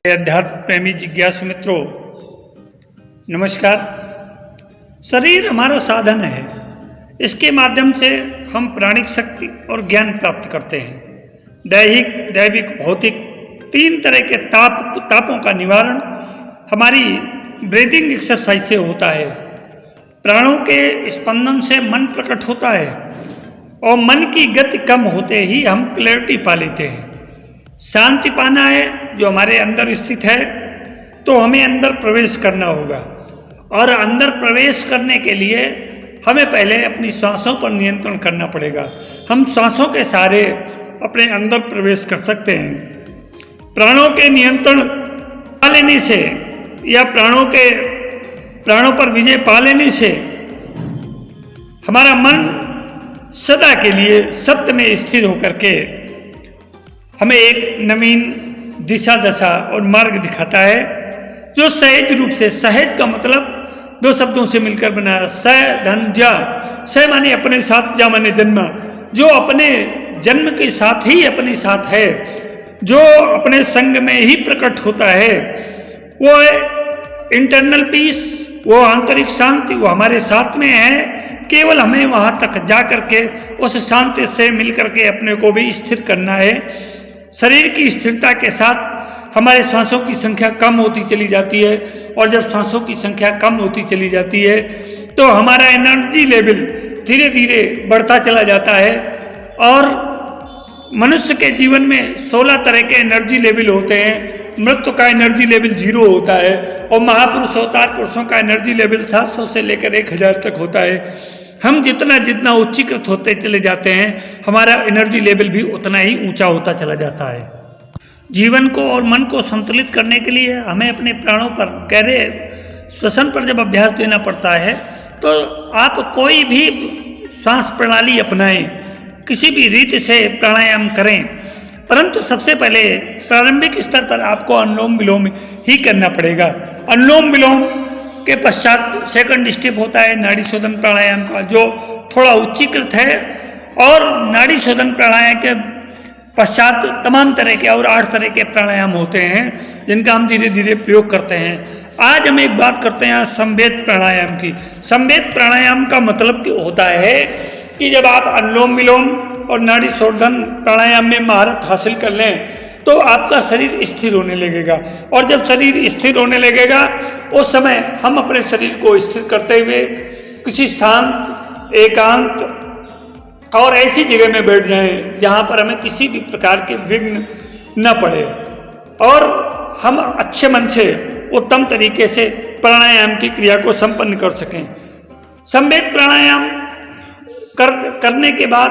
अध्यात्म प्रेमी जिज्ञासु मित्रों, नमस्कार। शरीर हमारा साधन है। इसके माध्यम से हम प्राणिक शक्ति और ज्ञान प्राप्त करते हैं। दैहिक, दैविक, भौतिक तीन तरह के तापों का निवारण हमारी ब्रीदिंग एक्सरसाइज से होता है। प्राणों के स्पंदन से मन प्रकट होता है और मन की गति कम होते ही हम क्लैरिटी पा लेते हैं। शांति पाना है जो हमारे अंदर स्थित है, तो हमें अंदर प्रवेश करना होगा और अंदर प्रवेश करने के लिए हमें पहले अपनी सांसों पर नियंत्रण करना पड़ेगा। हम सांसों के सहारे अपने अंदर प्रवेश कर सकते हैं। प्राणों के नियंत्रण पा लेने से या प्राणों पर विजय पा लेने से हमारा मन सदा के लिए सत्य में स्थिर होकर के हमें एक नवीन दिशा दशा और मार्ग दिखाता है, जो सहज रूप से, सहज का मतलब दो शब्दों से मिलकर बना है, स धन जा। स माने अपने साथ, जा माने जन्म। जो अपने जन्म के साथ ही अपने साथ है, जो अपने संग में ही प्रकट होता है, वो इंटरनल पीस, वो आंतरिक शांति, वो हमारे साथ में है। केवल हमें वहां तक जा करके उस शांति से मिल करके अपने को भी स्थिर करना है। शरीर की स्थिरता के साथ हमारे सांसों की संख्या कम होती चली जाती है और जब सांसों की संख्या कम होती चली जाती है तो हमारा एनर्जी लेवल धीरे धीरे बढ़ता चला जाता है। और मनुष्य के जीवन में 16 तरह के एनर्जी लेवल होते हैं। मृत्यु का एनर्जी लेवल 0 होता है और महापुरुष अवतार पुरुषों का एनर्जी लेवल 700 से लेकर 1000 तक होता है। हम जितना उच्चीकृत होते चले जाते हैं, हमारा एनर्जी लेवल भी उतना ही ऊंचा होता चला जाता है। जीवन को और मन को संतुलित करने के लिए हमें अपने प्राणों पर गहरे श्वसन पर जब अभ्यास देना पड़ता है, तो आप कोई भी श्वास प्रणाली अपनाएं, किसी भी रीति से प्राणायाम करें, परंतु सबसे पहले प्रारंभिक स्तर पर आपको अनुलोम विलोम ही करना पड़ेगा। अनुलोम विलोम के पश्चात सेकंड स्टेप होता है नाड़ी शोधन प्राणायाम का, जो थोड़ा उच्चीकृत है। और नाड़ी शोधन प्राणायाम के पश्चात तमाम तरह के और 8 तरह के प्राणायाम होते हैं, जिनका हम धीरे धीरे प्रयोग करते हैं। आज हम एक बात करते हैं संवेद प्राणायाम की। संवेद प्राणायाम का मतलब होता है कि जब आप अनुलोम विलोम और नाड़ी शोधन प्राणायाम में महारत हासिल कर लें तो आपका शरीर स्थिर होने लगेगा। और जब शरीर स्थिर होने लगेगा, उस समय हम अपने शरीर को स्थिर करते हुए किसी शांत, एकांत और ऐसी जगह में बैठ जाएं जहां पर हमें किसी भी प्रकार के विघ्न न पड़े और हम अच्छे मन से उत्तम तरीके से प्राणायाम की क्रिया को संपन्न कर सकें। संवेद प्राणायाम करने के बाद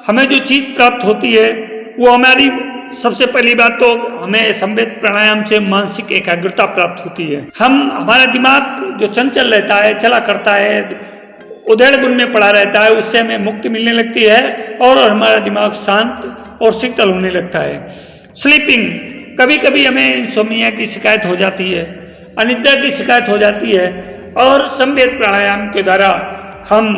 हमें जो चीज प्राप्त होती है, वो हमारी सबसे पहली बात तो हमें संवेद प्राणायाम से मानसिक एकाग्रता प्राप्त होती है। हमारा दिमाग जो चंचल रहता है, चला करता है, उधेड़ बुन में पड़ा रहता है, उससे हमें मुक्ति मिलने लगती है और हमारा दिमाग शांत और शीतल होने लगता है। स्लीपिंग, कभी कभी हमें इंसोम्निया की शिकायत हो जाती है, अनिद्रा की शिकायत हो जाती है, और संवेद प्राणायाम के द्वारा हम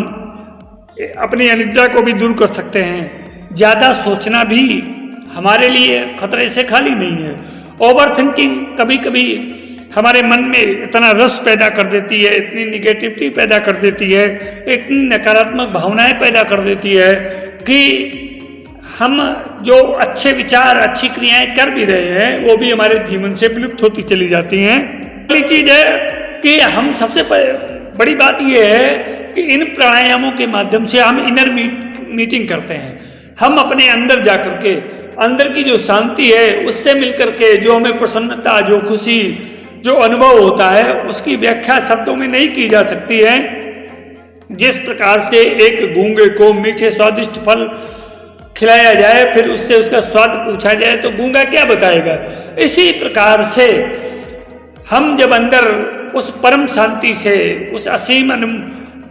अपनी अनिद्रा को भी दूर कर सकते हैं। ज़्यादा सोचना भी हमारे लिए खतरे से खाली नहीं है। ओवर थिंकिंग कभी कभी हमारे मन में इतना रस पैदा कर देती है, इतनी निगेटिविटी पैदा कर देती है, इतनी नकारात्मक भावनाएं पैदा कर देती है कि हम जो अच्छे विचार, अच्छी क्रियाएं कर भी रहे हैं, वो भी हमारे जीवन से विलुप्त होती चली जाती हैं। पहली चीज़ है कि हम सबसे बड़ी बात यह है कि इन प्राणायामों के माध्यम से हम इनर मीटिंग करते हैं। हम अपने अंदर जा करके, अंदर की जो शांति है उससे मिलकर के जो हमें प्रसन्नता, जो खुशी, जो अनुभव होता है, उसकी व्याख्या शब्दों में नहीं की जा सकती है। जिस प्रकार से एक गूंगे को मीठे स्वादिष्ट फल खिलाया जाए, फिर उससे उसका स्वाद पूछा जाए तो गूंगा क्या बताएगा। इसी प्रकार से हम जब अंदर उस परम शांति से, उस असीम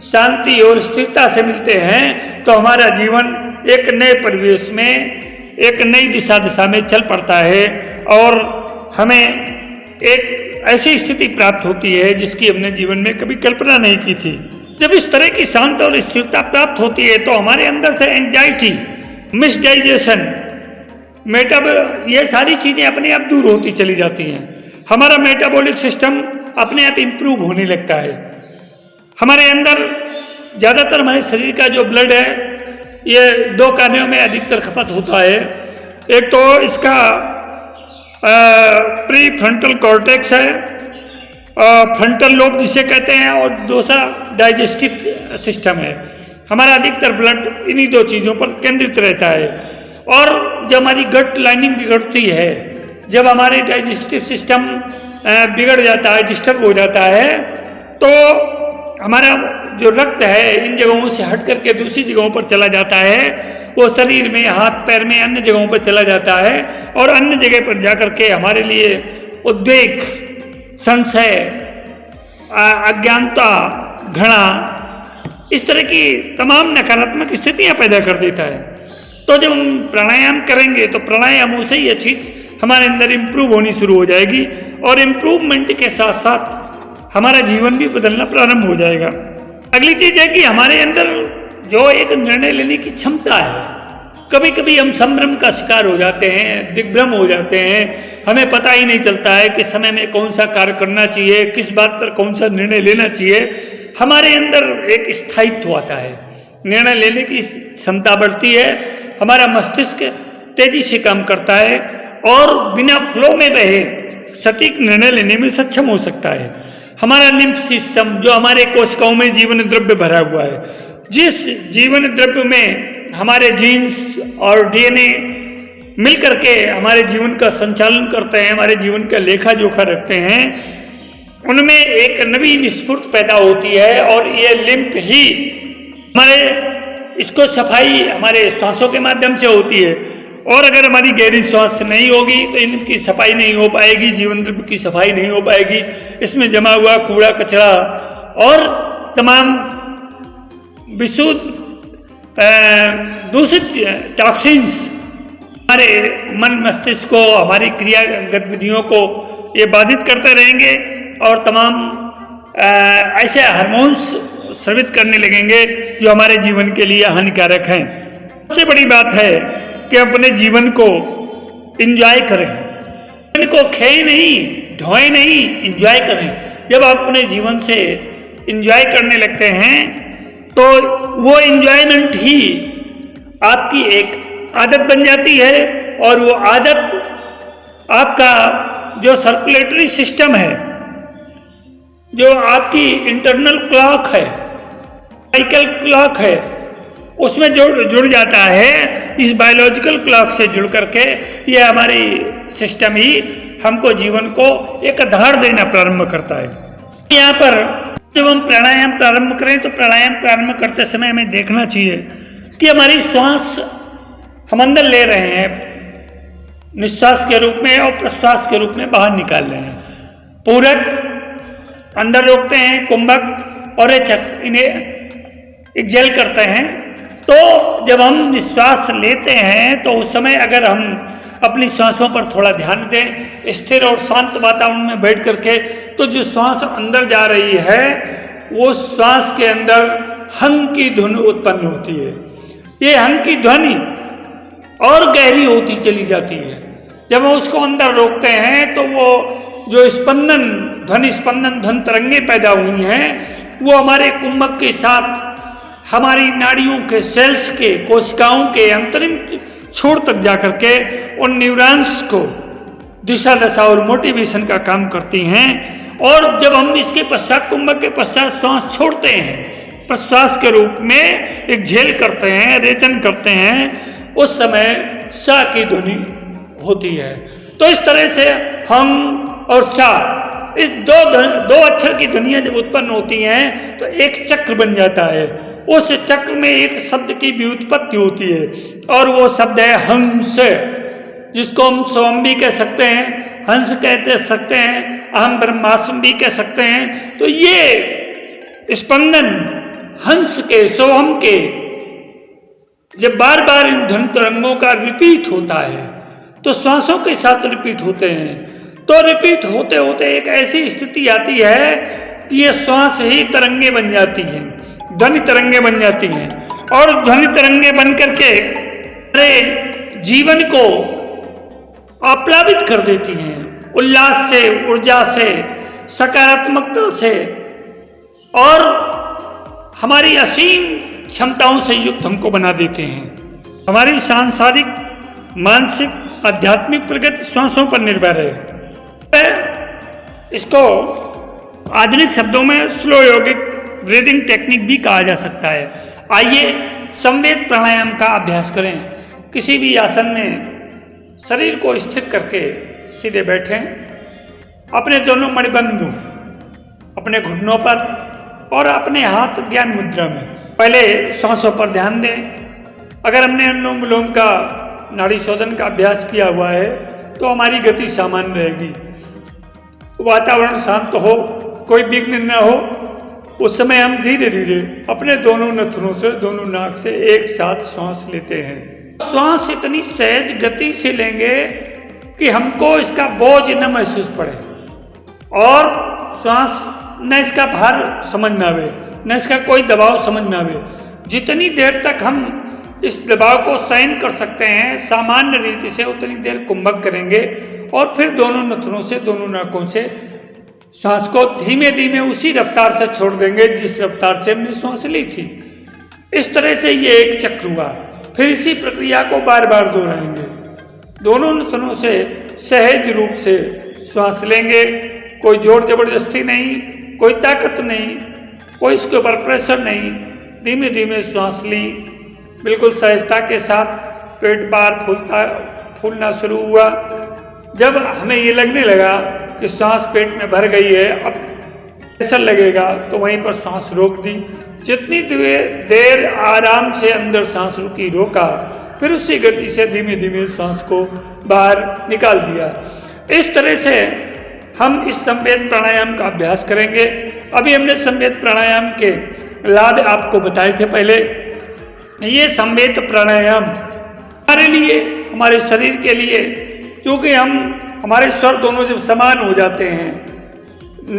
शांति और स्थिरता से मिलते हैं, तो हमारा जीवन एक नए परिवेश में, एक नई दिशा में चल पड़ता है और हमें एक ऐसी स्थिति प्राप्त होती है जिसकी हमने जीवन में कभी कल्पना नहीं की थी। जब इस तरह की शांति और स्थिरता प्राप्त होती है तो हमारे अंदर से एंजाइटी, मिसडाइजेशन, ये सारी चीजें अपने आप दूर होती चली जाती हैं। हमारा मेटाबॉलिक सिस्टम अपने आप इम्प्रूव होने लगता है। हमारे अंदर ज़्यादातर हमारे शरीर का जो ब्लड है ये दो कार्यों में अधिकतर खपत होता है। एक तो इसका प्री फ्रंटल कॉर्टेक्स है, फ्रंटल लोब जिसे कहते हैं, और दूसरा डाइजेस्टिव सिस्टम है। हमारा अधिकतर ब्लड इन्हीं दो चीज़ों पर केंद्रित रहता है। और जब हमारी गट लाइनिंग बिगड़ती है, जब हमारे डाइजेस्टिव सिस्टम बिगड़ जाता है, डिस्टर्ब हो जाता है, तो हमारा जो रक्त है इन जगहों से हट करके दूसरी जगहों पर चला जाता है। वो शरीर में, हाथ पैर में, अन्य जगहों पर चला जाता है और अन्य जगह पर जाकर के हमारे लिए उद्वेग, संशय, अज्ञानता, घृणा, इस तरह की तमाम नकारात्मक स्थितियां पैदा कर देता है। तो जब हम प्राणायाम करेंगे तो प्राणायामों से ये चीज़ हमारे अंदर इम्प्रूव होनी शुरू हो जाएगी और इम्प्रूवमेंट के साथ साथ हमारा जीवन भी बदलना प्रारंभ हो जाएगा। अगली चीज़ है कि हमारे अंदर जो एक निर्णय लेने की क्षमता है, कभी कभी हम संभ्रम का शिकार हो जाते हैं, दिग्भ्रम हो जाते हैं, हमें पता ही नहीं चलता है कि समय में कौन सा कार्य करना चाहिए, किस बात पर कौन सा निर्णय लेना चाहिए। हमारे अंदर एक स्थायित्व आता है, निर्णय लेने की क्षमता बढ़ती है, हमारा मस्तिष्क तेजी से काम करता है और बिना फ्लो में बहे सटीक निर्णय लेने में सक्षम हो सकता है। हमारा लिम्फ सिस्टम, जो हमारे कोशिकाओं में जीवन द्रव्य भरा हुआ है, जिस जीवन द्रव्य में हमारे जीन्स और डीएनए मिलकर के हमारे जीवन का संचालन करते हैं, हमारे जीवन का लेखा जोखा रखते हैं, उनमें एक नवीन स्फूर्ति पैदा होती है और ये लिम्फ ही इसको सफाई हमारे श्वासों के माध्यम से होती है। और अगर हमारी गहरी श्वास नहीं होगी तो इनकी सफाई नहीं हो पाएगी, जीवन द्रव्य की सफाई नहीं हो पाएगी। इसमें जमा हुआ कूड़ा कचरा और तमाम विशुद्ध दूषित टॉक्सिन्स हमारे मन मस्तिष्क को, हमारी क्रिया गतिविधियों को ये बाधित करते रहेंगे और तमाम ऐसे हार्मोन्स स्रावित करने लगेंगे जो हमारे जीवन के लिए हानिकारक हैं। सबसे बड़ी बात है कि अपने जीवन को एंजॉय करें, जीवन को खेए नहीं, ढोए नहीं, एंजॉय करें। जब आप अपने जीवन से एंजॉय करने लगते हैं तो वो एंजॉयमेंट ही आपकी एक आदत बन जाती है और वो आदत आपका जो सर्कुलेटरी सिस्टम है, जो आपकी इंटरनल क्लॉक है, साइकिल क्लॉक है, उसमें जुड़ जाता है। इस बायोलॉजिकल क्लॉक से जुड़ करके ये हमारी सिस्टम ही हमको जीवन को एक आधार देना प्रारंभ करता है। यहाँ पर जब हम प्राणायाम प्रारंभ करें तो प्राणायाम प्रारंभ करते समय हमें देखना चाहिए कि हमारी श्वास हम अंदर ले रहे हैं निश्वास के रूप में और प्रश्वास के रूप में बाहर निकाल रहे हैं। पूरक अंदर रोकते हैं, कुंभक और रेचक इन्हें एक्सेल करते हैं। तो जब हम निश्वास लेते हैं तो उस समय अगर हम अपनी सांसों पर थोड़ा ध्यान दें, स्थिर और शांत वातावरण में बैठ करके, तो जो श्वास अंदर जा रही है वो श्वास के अंदर हंग की ध्वनि उत्पन्न होती है। ये हंग की ध्वनि और गहरी होती चली जाती है। जब हम उसको अंदर रोकते हैं तो वो जो स्पंदन ध्वनि तरंगे पैदा हुई हैं वो हमारे कुंभक के साथ हमारी नाड़ियों के सेल्स के, कोशिकाओं के अंतरिम छोर तक जाकर के उन न्यूरॉन्स को दिशा दशा और मोटिवेशन का काम करती हैं। और जब हम इसके पश्चात कुंभक के पश्चात श्वास छोड़ते हैं, प्रश्वास के रूप में एक झेल करते हैं, रेचन करते हैं, उस समय सा की ध्वनि होती है। तो इस तरह से हम और सा, इस दो अक्षर की ध्वनियां जब उत्पन्न होती हैं तो एक चक्र बन जाता है। उस चक्र में एक शब्द की व्युत्पत्ति होती है और वो शब्द है हंस, जिसको हम स्वयं भी कह सकते हैं, हंस कहते सकते हैं, अहम ब्रह्मास्म भी कह सकते हैं। तो ये स्पंदन हंस के, सोहम के, जब बार बार इन ध्वनि तरंगों का रिपीट होता है तो श्वासों के साथ रिपीट होते हैं। तो रिपीट होते होते एक ऐसी स्थिति आती है कि ये श्वास ही तरंगे बन जाती हैं, ध्वनि तरंगे बन जाती हैं और ध्वनि तरंगे बन करके हमारे जीवन को आप्लावित कर देती हैं, उल्लास से, ऊर्जा से, सकारात्मकता से और हमारी असीम क्षमताओं से युक्त हमको बना देते हैं। हमारी सांसारिक, मानसिक, आध्यात्मिक प्रगति श्वासों पर निर्भर है। इसको आधुनिक शब्दों में स्लो योगिक ब्रीदिंग टेक्निक भी कहा जा सकता है। आइए संवेद प्राणायाम का अभ्यास करें। किसी भी आसन में शरीर को स्थिर करके सीधे बैठें, अपने दोनों मणिबंध अपने घुटनों पर और अपने हाथ ज्ञान मुद्रा में। पहले सांसों पर ध्यान दें। अगर हमने अनुलोम विलोम का नाड़ी शोधन का अभ्यास किया हुआ है तो हमारी गति सामान्य रहेगी, वातावरण शांत हो, कोई विघ्न न हो। उस समय हम धीरे धीरे अपने दोनों नथुनों से, दोनों नाक से एक साथ श्वास लेते हैं। श्वास इतनी सहज गति से लेंगे कि हमको इसका बोझ न महसूस पड़े और श्वास न इसका भार समझ में आवे, न इसका कोई दबाव समझ में आवे। जितनी देर तक हम इस दबाव को सहन कर सकते हैं सामान्य रीति से, उतनी देर कुंभक करेंगे और फिर दोनों नथुनों से, दोनों नाकों से श्वास को धीमे धीमे उसी रफ्तार से छोड़ देंगे जिस रफ्तार से हमने श्वास ली थी। इस तरह से ये एक चक्र हुआ। फिर इसी प्रक्रिया को बार बार दोहराएंगे। दोनों नथुनों से सहज रूप से श्वास लेंगे, कोई जोर जबरदस्ती नहीं, कोई ताकत नहीं, कोई इसके ऊपर प्रेशर नहीं। धीमे धीमे श्वास ली, बिल्कुल सहजता के साथ। पेट बाहर फूलना शुरू हुआ। जब हमें ये लगने लगा कि सांस पेट में भर गई है, अब प्रेशर लगेगा, तो वहीं पर सांस रोक दी। जितनी देर आराम से अंदर सांस रुकी, रोका, फिर उसी गति से धीमे धीमे सांस को बाहर निकाल दिया। इस तरह से हम इस संवेद प्राणायाम का अभ्यास करेंगे। अभी हमने संवेद प्राणायाम के लाभ आपको बताए थे पहले। ये संवेद प्राणायाम हमारे लिए, हमारे शरीर के लिए, क्योंकि हमारे स्वर दोनों जब समान हो जाते हैं, न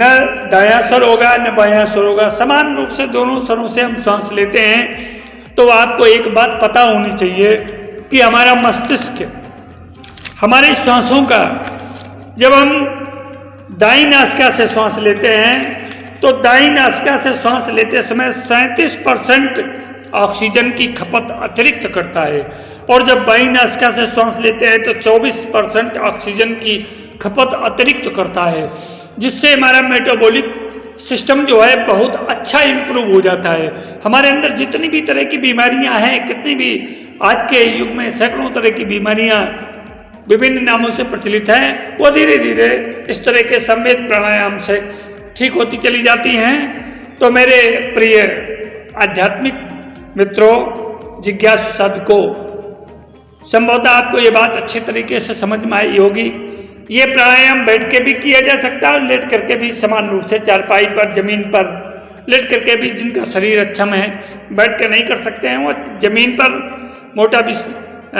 दायां स्वर होगा न बायां स्वर होगा, समान रूप से दोनों स्वरों से हम सांस लेते हैं, तो आपको एक बात पता होनी चाहिए कि हमारा मस्तिष्क हमारे श्वासों का, जब हम दाईं नासिका से श्वास लेते हैं तो दाईं नासिका से श्वास लेते समय 37% ऑक्सीजन की खपत अतिरिक्त करता है, और जब बाईं नासिका से श्वास लेते हैं तो 24% ऑक्सीजन की खपत अतिरिक्त करता है, जिससे हमारा मेटाबॉलिक सिस्टम जो है बहुत अच्छा इंप्रूव हो जाता है। हमारे अंदर जितनी भी तरह की बीमारियां हैं, कितनी भी आज के युग में सैकड़ों तरह की बीमारियां विभिन्न नामों से प्रचलित हैं, वो धीरे धीरे इस तरह के संवेद प्राणायाम से ठीक होती चली जाती हैं। तो मेरे प्रिय आध्यात्मिक मित्रों, जिज्ञासु साधकों, संभवतः आपको ये बात अच्छी तरीके से समझ में आई होगी। ये प्राणायाम बैठ के भी किया जा सकता है और लेट करके भी, समान रूप से चारपाई पर, जमीन पर लेट करके भी। जिनका शरीर अक्षम है, बैठ के नहीं कर सकते हैं, वो जमीन पर मोटा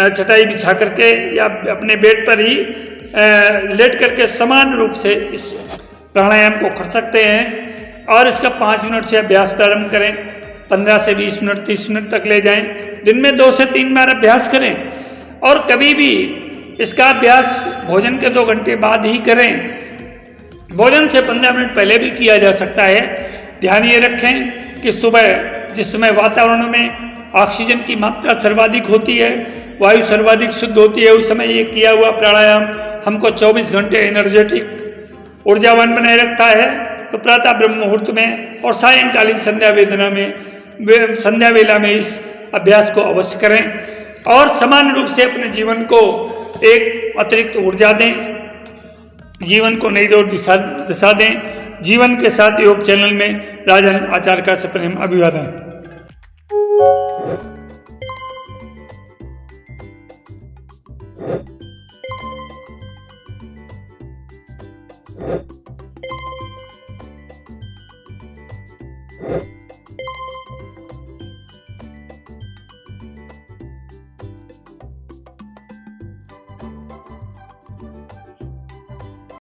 चटाई बिछा करके या अपने बेड पर ही लेट करके समान रूप से इस प्राणायाम को कर सकते हैं। और इसका 5 मिनट से अभ्यास प्रारंभ करें, 15 से 20 मिनट, 30 मिनट तक ले जाएं। दिन में 2 से 3 बार अभ्यास करें, और कभी भी इसका अभ्यास भोजन के 2 घंटे बाद ही करें। भोजन से 15 मिनट पहले भी किया जा सकता है। ध्यान ये रखें कि सुबह जिस समय वातावरण में ऑक्सीजन की मात्रा सर्वाधिक होती है, वायु सर्वाधिक शुद्ध होती है, उस समय ये किया हुआ प्राणायाम हमको 24 घंटे एनर्जेटिक ऊर्जावान बनाए रखता है। तो प्रातः ब्रह्म मुहूर्त में और सायंकालीन संध्या वेला में इस अभ्यास को अवश्य करें, और समान रूप से अपने जीवन को एक अतिरिक्त ऊर्जा दें, जीवन को नई दौर दिशा दें। जीवन के साथ योग चैनल में राजन आचार्य का सप्रेम अभिवादन। you